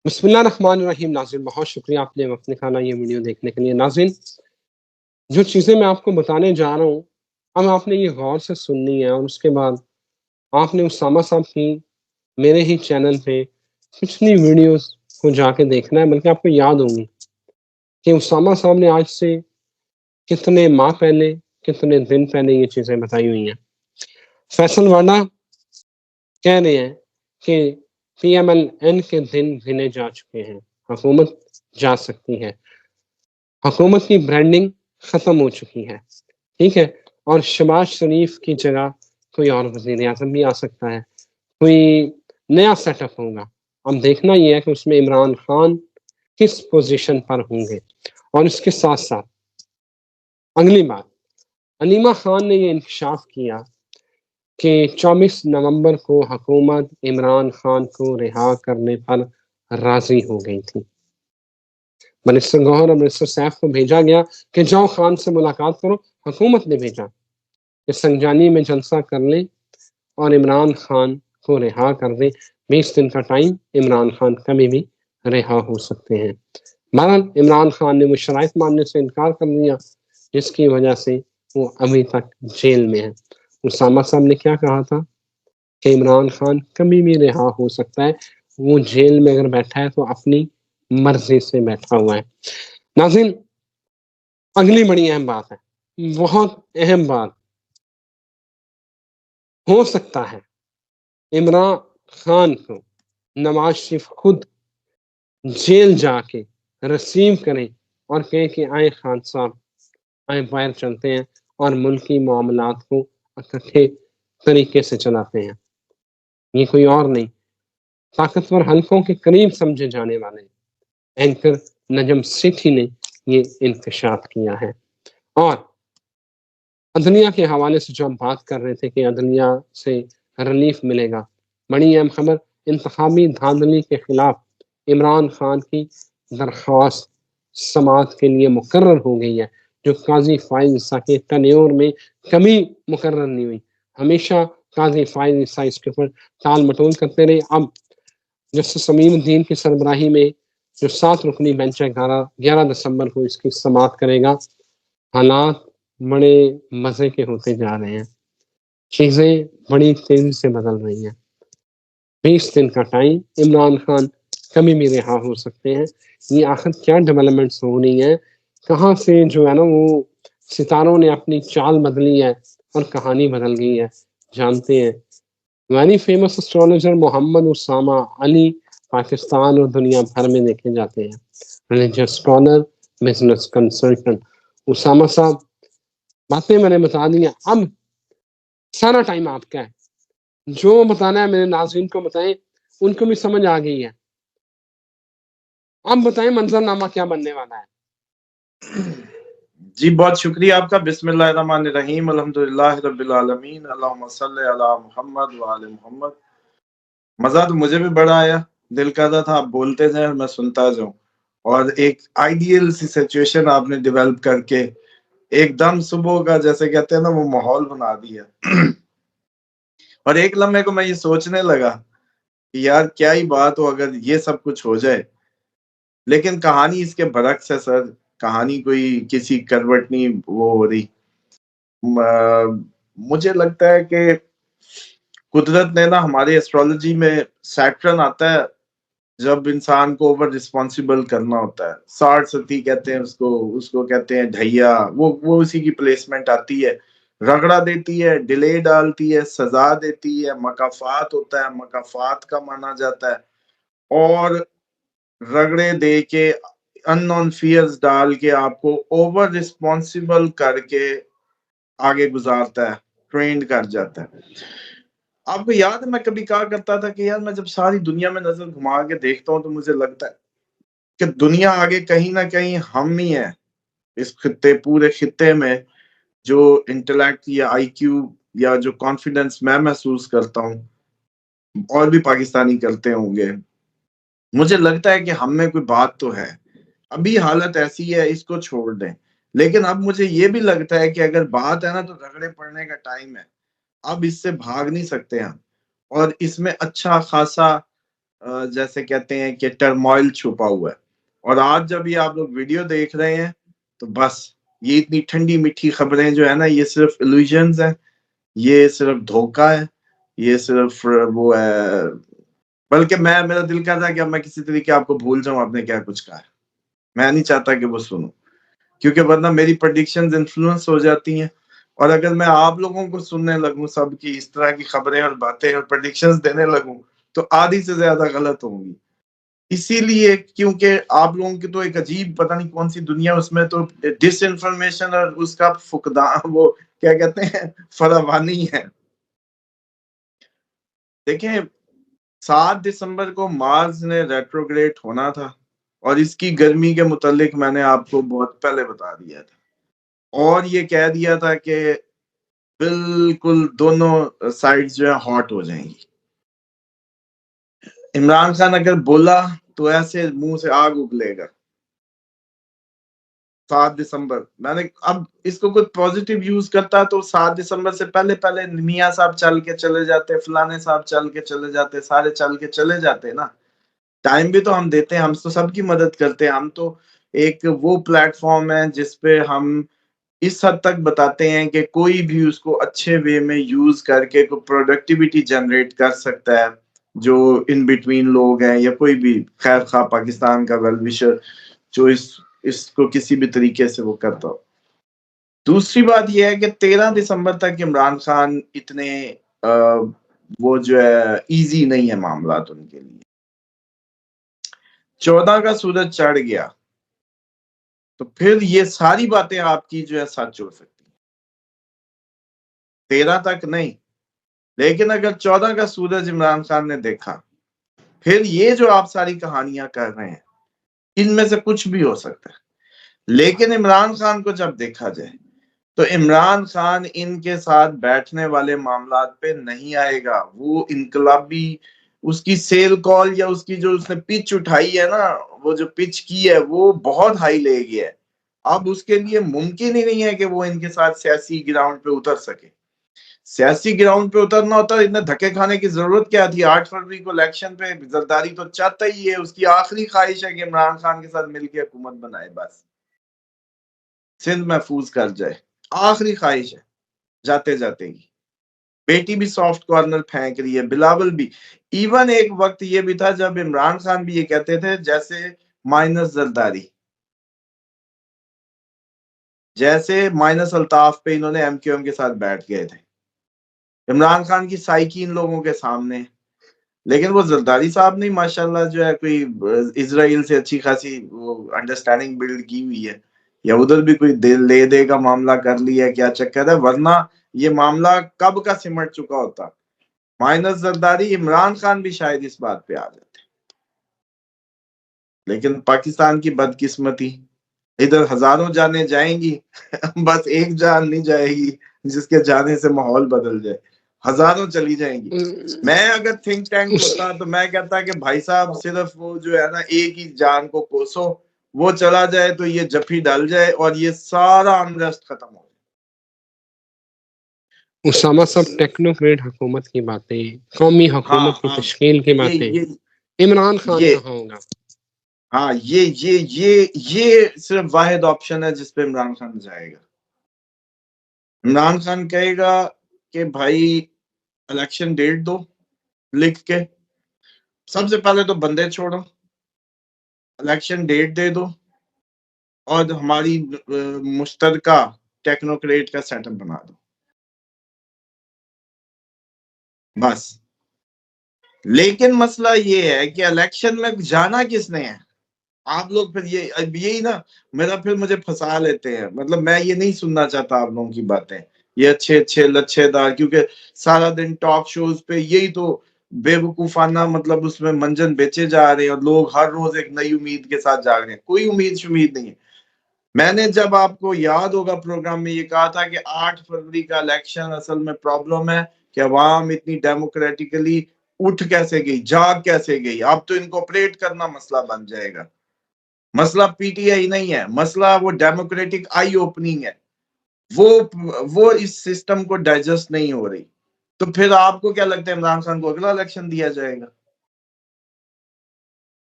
बिस्मिल्लाहिर्रहमानिर्रहीम। नाज़रीन, बहुत शुक्रिया आपने वक्त निकाला ये वीडियो देखने के लिए। नाज़रीन, जो चीज़ें मैं आपको बताने जा रहा हूँ, अब आपने ये गौर से सुननी है और उसके बाद आपने उसामा साहब की मेरे ही चैनल पे पिछली वीडियोस को जाके देखना है, बल्कि आपको याद होंगी कि उसामा साहब ने आज से कितने माह पहले, कितने दिन पहले ये चीज़ें बताई हुई हैं। फैसल वाडा कह रहे हैं कि पीएमएल-एन के दिन गिने जा चुके हैं, हुकूमत जा सकती है, हुकूमत की ब्रांडिंग खत्म हो चुकी है, ठीक है? और शहबाज शरीफ की जगह कोई और वज़ीर-ए-आज़म भी आ सकता है, कोई नया सेटअप होगा। अब देखना ये है कि उसमें इमरान खान किस पोज़ीशन पर होंगे। और इसके साथ-साथ अगली बात, अनीमा खान ने ये इंकशाफ किया कि 24 नवंबर को हुकूमत इमरान खान को रिहा करने पर राज़ी हो गई थी। मिनिस्टर गौहर और मिनिस्टर सैफ को भेजा गया कि जाओ खान से मुलाकात करो। हुकूमत ने भेजा कि संजानी में जलसा कर लें और इमरान खान को रिहा कर दें। 20 दिन का टाइम, इमरान खान कभी भी रिहा हो सकते हैं। बहरहाल इमरान खान ने वो शराइत मानने से इनकार कर दिया, जिसकी वजह से वो अभी तक जेल में है। उसामा साहब ने क्या कहा था कि इमरान खान कभी भी रिहा हो सकता है। वो जेल में अगर बैठा है तो अपनी मर्जी से बैठा हुआ है। नाज़रीन, अगली बड़ी अहम बात है, बहुत अहम बात, हो सकता है इमरान खान को नवाज शरीफ खुद जेल जाके रिसीव करें और कहें कि आए खान साहब, आए बाहर चलते हैं और मुल्की मामलात को इकट्ठे तरीके से चलाते हैं। ये कोई और नहीं, ताकतवर हलकों के करीब समझे जाने वाले एंकर नजम सेठी ने ये इंकशाफ किया है। और अदलिया के हवाले से जो हम बात कर रहे थे कि अदलिया से रिलीफ मिलेगा, बड़ी अहम खबर, इंतखाबी धांधली के खिलाफ इमरान खान की दरख्वास्त समात के लिए मुकर्रर हो गई है, जो काजी फाइज ईसा के टन्योर में कभी मुकर्रर नहीं हुई। हमेशा काजी फाइज ईसा इसके ऊपर टाल मटोल करते रहे। अब जस्टिस समीउद्दीन की सरबराही में जो 7 रुकनी बेंच है, 11 दिसंबर को इसकी समात करेगा। हालात बड़े मजे के होते जा रहे हैं, चीजें बड़ी तेजी से बदल रही हैं। 20 दिन का टाइम, इमरान खान कभी भी रिहा हो सकते हैं। ये आखिर क्या डेवलपमेंट्स हो रही हैं, कहाँ से जो है ना वो सितारों ने अपनी चाल बदली है और कहानी बदल गई है, जानते हैं। Very famous astrologer Mohammad Usama Ali Pakistan और दुनिया भर में देखे जाते हैं। Religious scholar, business consultant. Usama साहब, बातें मैंने बता दी हैं, अब सारा टाइम आपका है। जो बताना है मेरे नाज़रीन को बताएं, उनको भी समझ आ गई है। अब बताएं मंजरनामा क्या बनने वाला है। जी, बहुत शुक्रिया आपका। बिस्मिल्लाहिर्रहमानिर्रहीम, अल्हम्दुलिल्लाहि रब्बिल आलमीन, अल्लाहुम्मा सल्लि अला मुहम्मद व आले मुहम्मद। मजा तो मुझे भी बड़ा आया, दिल कर रहा था आप बोलते जाएं और मैं सुनता जाऊं। और एक आइडियल सी सिचुएशन आपने डेवलप करके एकदम सुबह का, जैसे कहते हैं ना, वो माहौल बना दिया। और एक लम्हे को मैं ये सोचने लगा कि यार क्या ही बात हो अगर ये सब कुछ हो जाए, लेकिन कहानी इसके बरक्स है सर। कहानी कोई किसी करवट नहीं वो हो रही। मुझे लगता है कि कुदरत ने ना, हमारे एस्ट्रोलॉजी में सैटर्न आता है जब इंसान को ओवर रिस्पॉन्सिबल करना होता है। साठ सती कहते हैं उसको, उसको कहते हैं ढैया। वो उसी की प्लेसमेंट आती है, रगड़ा देती है, डिले डालती है, सजा देती है, मकाफात होता है, मकाफात का माना जाता है। और रगड़े दे के, अननोन फियर्स डाल के, आपको ओवर रिस्पॉन्सिबल करके आगे गुजारता है, ट्रेंड कर जाता है। आपको याद है मैं कभी कहा करता था कि यार मैं जब सारी दुनिया में नजर घुमा के देखता हूँ तो मुझे लगता है कि दुनिया आगे कहीं ना कहीं हम ही है। इस खित्ते, पूरे खित्ते में जो इंटेलेक्ट या आईक्यू या जो कॉन्फिडेंस मैं महसूस करता हूँ, और भी पाकिस्तानी करते होंगे, मुझे लगता है कि हम में कोई बात तो है। अभी हालत ऐसी है, इसको छोड़ दें। लेकिन अब मुझे ये भी लगता है कि अगर बात है ना, तो रगड़े पड़ने का टाइम है। अब इससे भाग नहीं सकते हम। और इसमें अच्छा खासा जैसे कहते हैं कि टर्मोइल छुपा हुआ है। और आज जब ये आप लोग वीडियो देख रहे हैं तो बस ये इतनी ठंडी मीठी खबरें जो है ना, ये सिर्फ इल्यूजन्स हैं, ये सिर्फ धोखा है, ये सिर्फ वो है। बल्कि मेरा दिल करता है कि अब मैं किसी तरीके आपको भूल जाऊं आपने क्या कुछ कहा है। मैं नहीं चाहता कि वो सुनूं, क्योंकि वरना मेरी प्रेडिक्शंस इन्फ्लुएंस हो जाती हैं। और अगर मैं आप लोगों को सुनने लगूं सबकी इस तरह की खबरें और बातें और प्रेडिक्शंस देने लगूं तो आधी से ज्यादा गलत होंगी। इसीलिए क्योंकि आप लोगों की तो एक अजीब पता नहीं कौन सी दुनिया, उसमें तो डिस इन्फॉर्मेशन और उसका फुकदान, वो क्या कहते हैं, फरावानी है। देखें, 7 दिसंबर को मार्स ने रेट्रोग्रेड होना था और इसकी गर्मी के मुतालिक मैंने आपको बहुत पहले बता दिया था और ये कह दिया था कि बिल्कुल दोनों साइड्स जो है हॉट हो जाएंगी। इमरान खान अगर बोला तो ऐसे मुंह से आग उगलेगा। 7 दिसंबर मैंने, अब इसको कुछ पॉजिटिव यूज करता तो 7 दिसंबर से पहले पहले मियाँ साहब चल के चले जाते, फलाने साहब चल के चले जाते, सारे चल के चले जाते ना। टाइम भी तो हम देते हैं, हम तो सबकी मदद करते हैं। हम तो एक वो प्लेटफॉर्म है जिसपे हम इस हद तक बताते हैं कि कोई भी उसको अच्छे वे में यूज करके कोई प्रोडक्टिविटी जनरेट कर सकता है। जो इन बिटवीन लोग हैं या कोई भी खैर खा पाकिस्तान का वेल विशर जो इसको किसी भी तरीके से वो करता हो। दूसरी बात यह है कि 13 दिसंबर तक इमरान खान इतने वो जो है इजी नहीं है मामला उनके लिए। 14 का सूरज चढ़ गया तो फिर ये सारी बातें आपकी जो है सच हो सकती है। 13 तक नहीं, लेकिन अगर 14 का सूरज इमरान खान ने देखा, फिर ये जो आप सारी कहानियां कर रहे हैं इनमें से कुछ भी हो सकता है। लेकिन इमरान खान को जब देखा जाए तो इमरान खान इनके साथ बैठने वाले मामलात पे नहीं आएगा। वो इनकलाबी उसकी सेल कॉल या उसकी जो उसने पिच उठाई है ना, वो जो पिच की है वो बहुत हाई ले गया है। अब उसके लिए मुमकिन ही नहीं है कि वो इनके साथ सियासी ग्राउंड पे उतर सके। सियासी ग्राउंड पे उतरना होता, इतने धक्के खाने की जरूरत क्या थी? 8 फरवरी को इलेक्शन पे जरदारी तो चाहता ही है, उसकी आखिरी ख्वाहिश है कि इमरान खान के साथ मिलकर हुकूमत बनाए, बस सिंध महफूज कर जाए। आखिरी ख्वाहिश है जाते जाते ही। बेटी भी सॉफ्ट कॉर्नर फेंक रही है, बिलावल भी। इवन एक वक्त ये भी था जब इमरान खान भी ये कहते थे जैसे माइनस जरदारी, जैसे माइनस अल्ताफ पे इन्होंने एमक्यूएम के साथ बैठ गए थे। इमरान खान की साइकी इन लोगों के सामने। लेकिन वो जरदारी साहब ने माशाल्लाह जो है कोई इजराइल से अच्छी खासी वो अंडरस्टैंडिंग बिल्ड की हुई है, या उधर भी कोई ले दे का मामला कर लिया है, क्या चक्कर है? वरना ये मामला कब का सिमट चुका होता। माइनस जरदारी, इमरान खान भी शायद इस बात पे आ जाते। लेकिन पाकिस्तान की बदकिस्मती, इधर हजारों जाने जाएंगी बस एक जान नहीं जाएगी जिसके जाने से माहौल बदल जाए। हजारों चली जाएंगी। मैं अगर थिंक टैंक होता तो मैं कहता कि भाई साहब सिर्फ वो जो है ना एक ही जान को कोसो, वो चला जाए तो ये जफी डल जाए और ये सारा अनरेस्ट खत्म हो उसामा सब टेक्नोक्रेट हुकूमत की बातें, कौमी हुकूमत की तश्कील की बातें, इमरान खान कहाँ होगा? हाँ, ये सिर्फ वाहिद ऑप्शन है जिसपे इमरान खान जाएगा। इमरान खान कहेगा कि भाई इलेक्शन डेट दो लिख के, सबसे पहले तो बंदे छोड़ो, इलेक्शन डेट दे दो और हमारी मुश्तरका टेक्नोक्रेट का सेटअप बना दो, बस। लेकिन मसला ये है कि इलेक्शन में जाना किसने है? आप लोग फिर ये अब यही ना, मेरा फिर मुझे फंसा लेते हैं। मतलब मैं ये नहीं सुनना चाहता आप लोगों की बातें, ये अच्छे अच्छे लच्छेदार, क्योंकि सारा दिन टॉक शोज पे यही तो बेवकूफाना मतलब उसमें मंजन बेचे जा रहे हैं और लोग हर रोज एक नई उम्मीद के साथ जा रहे हैं। कोई उम्मीद शुमीद नहीं है। मैंने जब आपको याद होगा प्रोग्राम में ये कहा था कि 8 फरवरी का इलेक्शन असल में प्रॉब्लम है कि अवाम इतनी डेमोक्रेटिकली उठ कैसे गई, जाग कैसे गई। अब तो इनकॉपरेट करना मसला बन जाएगा। मसला पीटीआई नहीं है, मसला वो डेमोक्रेटिक आई ओपनिंग है। वो इस सिस्टम को डाइजेस्ट नहीं हो रही। तो फिर आपको क्या लगता है इमरान खान को अगला इलेक्शन दिया जाएगा?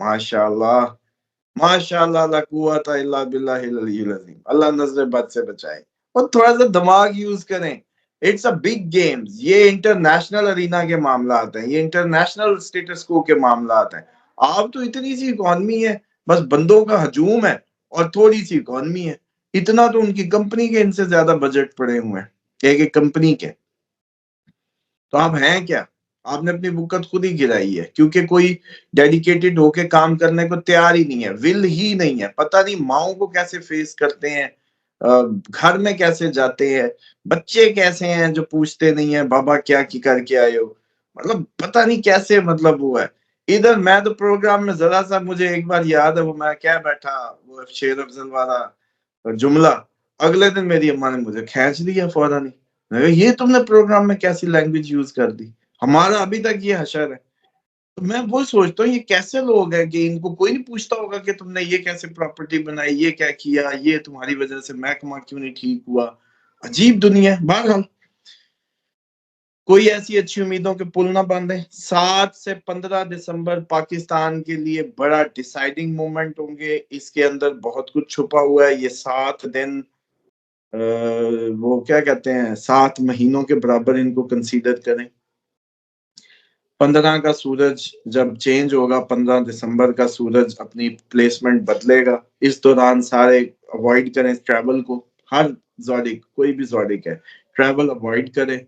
माशाल्लाह, माशाल्लाह, ला कुव्वता इल्ला बिल्लाहिल अलिय्यिल अज़ीम। अल्लाह नज़र बद से बचाए। और थोड़ा-सा दिमाग यूज़ करें। It's a big games. ये इंटरनेशनल अरीना के मामलात हैं, ये इंटरनेशनल स्टेटस को के मामलात हैं। आप तो इतनी सी इकॉनमी है, बस बंदों का हजूम है और थोड़ी सी इकॉनमी है। इतना तो उनकी कंपनी के इनसे ज्यादा बजट पड़े हुए हैं, एक-एक कंपनी के। तो आप हैं क्या? आपने अपनी बुक्कत खुद ही गिराई है, क्योंकि कोई डेडिकेटेड होके काम करने को तैयार ही नहीं है, विल ही नहीं है। पता नहीं माँओं को कैसे फेस करते हैं, घर में कैसे जाते हैं, बच्चे कैसे हैं जो पूछते नहीं है बाबा क्या की करके आए हो? मतलब पता नहीं कैसे मतलब वो है। इधर मैं तो प्रोग्राम में ज़रा-सा मुझे एक बार याद है वो मैं कह बैठा, वो शेर अफ़ज़ल वाला जुमला, अगले दिन मेरी अम्मा ने मुझे खींच लिया फ़ौरन ही। मैंने कहा, ये तुमने प्रोग्राम में कैसी लैंग्वेज यूज कर दी? हमारा अभी तक ये हशर है। तो मैं वो सोचता हूँ ये कैसे लोग हैं कि इनको कोई नहीं पूछता होगा कि तुमने ये कैसे प्रॉपर्टी बनाई, ये क्या किया, ये तुम्हारी वजह से महकमा क्यों नहीं ठीक हुआ। अजीब दुनिया है। बहरहाल कोई ऐसी अच्छी उम्मीदों के पुल ना बंधे। 7 से 15 दिसंबर पाकिस्तान के लिए बड़ा डिसाइडिंग मोमेंट होंगे। इसके अंदर बहुत कुछ छुपा हुआ है। ये 7 दिन वो क्या कहते हैं 7 महीनों के बराबर इनको कंसीडर करें। 15 का सूरज जब चेंज होगा, 15 दिसंबर का सूरज अपनी प्लेसमेंट बदलेगा। इस दौरान सारे अवॉइड करें ट्रैवल को। हर ज़ोडिक, कोई भी ज़ोडिक है, ट्रैवल अवॉइड करें।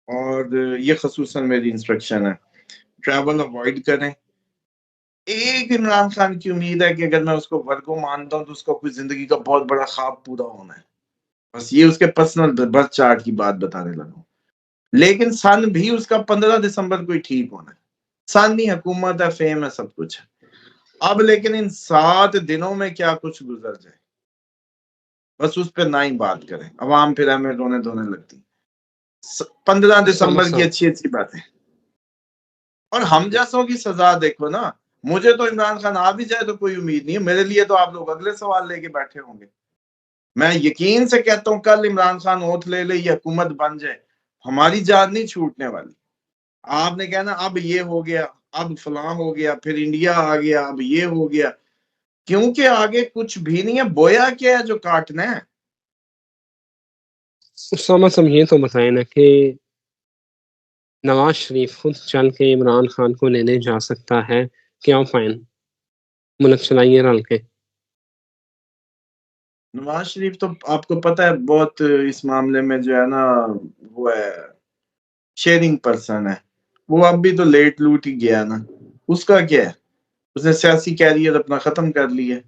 और ये खसूसन मेरी इंस्ट्रक्शन है, ट्रैवल अवॉइड करें। एक इमरान खान की उम्मीद है कि अगर मैं उसको वर्गो मानता हूँ तो उसका कोई जिंदगी का बहुत बड़ा ख्वाब पूरा होना है। बस ये उसके पर्सनल बर्थ चार्ट की बात बताने लगा हूँ। लेकिन सन भी उसका 15 दिसंबर को ही ठीक होना है। सन ही हुकूमत है, फेम है, सब कुछ है। अब लेकिन इन 7 दिनों में क्या कुछ गुजर जाए, बस उस पे ना ही बात करें। अवाम फिर हमें रोने-धोने लगती। 15 उसामा दिसंबर की साहब, अच्छी-अच्छी बातें। और हम जैसों की सजा देखो ना, मुझे तो इमरान खान आ भी जाए तो कोई उम्मीद नहीं है। मेरे लिए तो आप लोग अगले सवाल लेके बैठे होंगे। मैं यकीन से कहता हूँ कल इमरान खान ओथ ले ले, ये हुकूमत बन जाए, हमारी जान नहीं छूटने वाली। आपने कहना अब ये हो गया, अब फलां हो गया, फिर इंडिया आ गया, अब ये हो गया। क्योंकि आगे कुछ भी नहीं है, बोया क्या है जो काटना है। उसामा साहब ये तो बताएं ना कि नवाज शरीफ खुद चल के इमरान खान को लेने जा सकता है, क्या फाइन? मुल्क चलाइए रल के। नवाज शरीफ तो आपको पता है बहुत इस मामले में जो है ना, वो है शेयरिंग पर्सन है। वो अब भी तो लेट लूट ही गया ना। उसका क्या है, उसने सियासी कैरियर अपना खत्म कर लिया।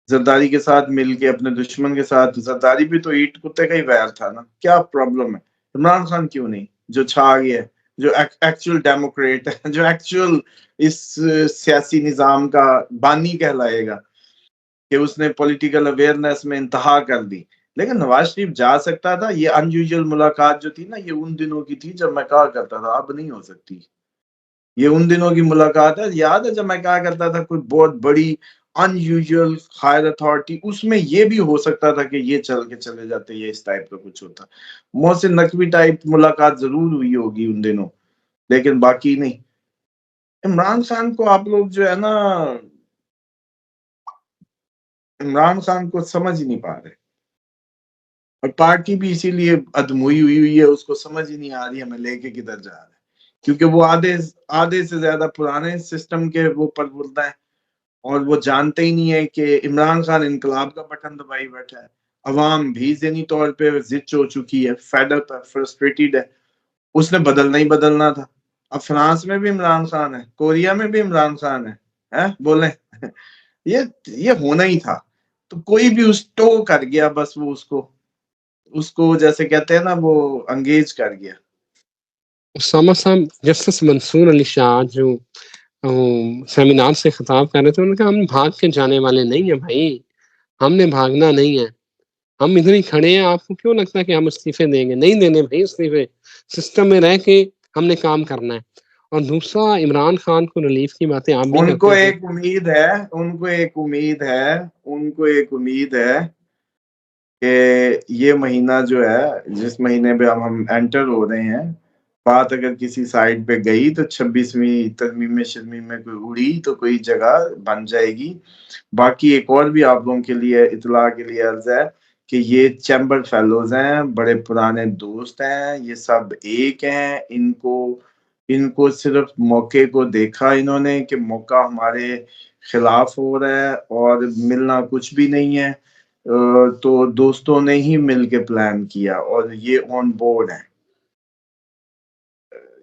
जरदारी के साथ मिलके अपने दुश्मन के साथ, जरदारी भी तो ईंट कुत्ते का ही वैर था ना। क्या प्रॉब्लम है? इमरान खान क्यों नहीं, जो छा गया है, जो एक्चुअल डेमोक्रेट है, जो एक्चुअल इस सियासी निजाम का बानी कहलाएगा, कि उसने पॉलिटिकल अवेयरनेस में इंतहा कर दी। लेकिन नवाज शरीफ जा सकता था। ये अनयूजुअल मुलाकात जो थी ना, ये उन दिनों की थी जब मैं कहा करता था अब नहीं हो सकती। ये उन दिनों की मुलाकात है। याद है जब मैं कहा करता था कोई बहुत बड़ी अनयूजुअल हायर अथॉरिटी, उसमें ये भी हो सकता था कि ये चल के चले जाते, ये इस टाइप का कुछ होता। मोहसिन नकवी टाइप मुलाकात जरूर हुई होगी उन दिनों, लेकिन बाकी नहीं। इमरान खान को आप लोग जो है ना, इमरान खान को समझ ही नहीं पा रहे। और पार्टी भी इसीलिए अधमुई हुई हुई है, उसको समझ ही नहीं आ रही हमें लेके किधर जा रहा है। क्योंकि वो आधे आधे से ज्यादा पुराने सिस्टम के वो पर बोलता है। और वो जानते ही नहीं है कि इमरान खान इनकलाब का बटन दबाई बैठा है। अवाम भी ज़हनी तौर पे ज़िद हो चुकी है, फेड अप है, फ्रस्ट्रेटेड है। उसने बदलना ही बदलना था। अब फ्रांस में भी इमरान खान है, कोरिया में भी इमरान खान है, हैं? बोलें ये होना ही था। तो कोई भी उस टो कर गया, बस वो उसको उसको जैसे कहते हैं ना, वो एंगेज कर गया। उसामा साहब, जस्टिस मंसूर अली शाह जो सेमिनार से खिताब कर रहे थे, उन्होंने कहा हम भाग के जाने वाले नहीं है भाई, हमने भागना नहीं है, हम इधर ही खड़े हैं। आपको क्यों लगता है कि हम इस्तीफे देंगे? नहीं देने भाई इस्तीफे, सिस्टम में रह के हमने काम करना है। और दूसरा, इमरान खान को रिलीफ की बातें आप भी उनको करते थे। एक उम्मीद है, उनको एक उम्मीद है, उनको एक उम्मीद है कि ये महीना जो है, जिस महीने पे हम एंटर हो रहे हैं, बात अगर किसी साइड पे गई तो 26वीं तरमीम शर्मीम में कोई उड़ी तो कोई जगह बन जाएगी। बाकी एक और भी आप लोगों के लिए इतला के लिए अर्ज है कि ये चैम्बर फेलोज हैं, बड़े पुराने दोस्त हैं, ये सब एक हैं। इनको इनको सिर्फ मौके को देखा इन्होंने कि मौका हमारे खिलाफ हो रहा है और मिलना कुछ भी नहीं है। तो दोस्तों ने ही मिल के प्लान किया और ये ऑन बोर्ड है।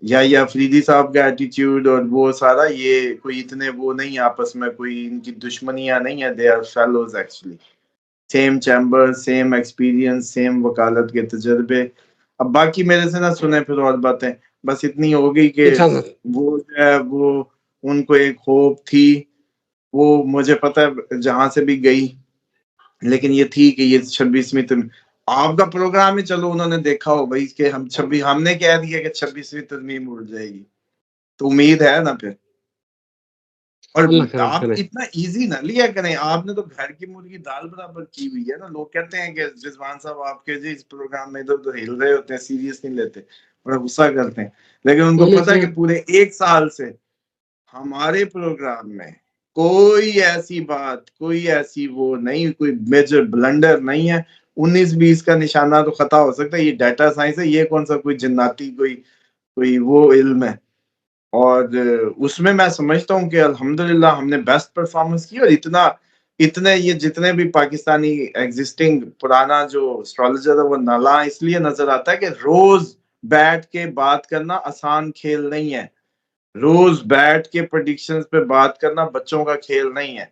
या अफरीदी साहब का एटीट्यूड और वो सारा, ये कोई इतने वो नहीं, आपस में कोई इनकी दुश्मनियां नहीं है। They are fellows actually, same chamber, same experience, same वकालत के तजर्बे। अब बाकी मेरे से ना सुने फिर और बातें, बस इतनी हो गई कि इजाजत। वो जो है वो उनको एक होप थी, वो मुझे पता है जहां से भी गई, लेकिन ये थी कि ये 26वीं आपका प्रोग्राम ही चलो उन्होंने देखा हो भाई कि हम 26 हमने कह दिया कि 26वीं तरमीम उड़ जाएगी, तो उम्मीद है ना फिर। और अल्लाह करम आप करे। इतना इजी ना लिया करें, आपने तो घर की मुर्गी दाल बराबर की हुई है ना। लोग कहते हैं कि रिजवान साहब आपके जी इस प्रोग्राम में इधर उधर हिल रहे होते हैं, सीरियस नहीं लेते, बड़ा गुस्सा करते हैं, लेकिन उनको पता है कि पूरे 1 साल से हमारे प्रोग्राम में कोई ऐसी बात, कोई ऐसी वो नहीं, कोई मेजर ब्लंडर नहीं है। 19-20 का निशाना तो खता हो सकता है, ये डाटा साइंस है, ये कौन सा कोई जिन्नाती कोई कोई वो इल्म है। और उसमें मैं समझता हूँ कि अल्हम्दुलिल्लाह हमने बेस्ट परफॉर्मेंस की। और इतने ये जितने भी पाकिस्तानी एग्जिस्टिंग पुराना जो एस्ट्रोलॉजर है वो नाला इसलिए नजर आता है कि रोज बैठ के बात करना आसान खेल नहीं है। रोज बैठ के प्रेडिक्शंस पे बात करना बच्चों का खेल नहीं है।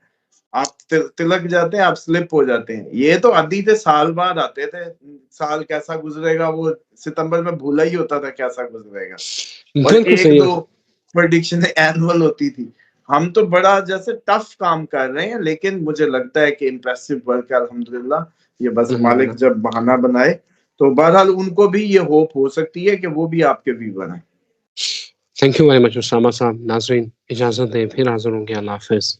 आप तिलक जाते हैं, आप स्लिप हो जाते हैं। ये तो आदि थे साल बाद आते थे, साल कैसा गुजरेगा वो सितंबर में भूला ही होता था कैसा गुजरेगा, और बिल्कुल एक सही दो है। प्रेडिक्शन एनुअल होती थी। हम तो बड़ा जैसे टफ काम कर रहे हैं, लेकिन मुझे लगता है कि इम्प्रेसिव वर्क है अल्हम्दुलिल्लाह। ये बस मालिक अल्हम्दुलिल्लाह। जब बहाना बनाए तो बहरहाल उनको भी ये होप हो सकती है कि वो भी आपके व्यूअर हैं। Thank you very much Usama साहब। नाज़रीन इजाजत दें, फिर हाजिर होंगे। अल्लाह हाफिज।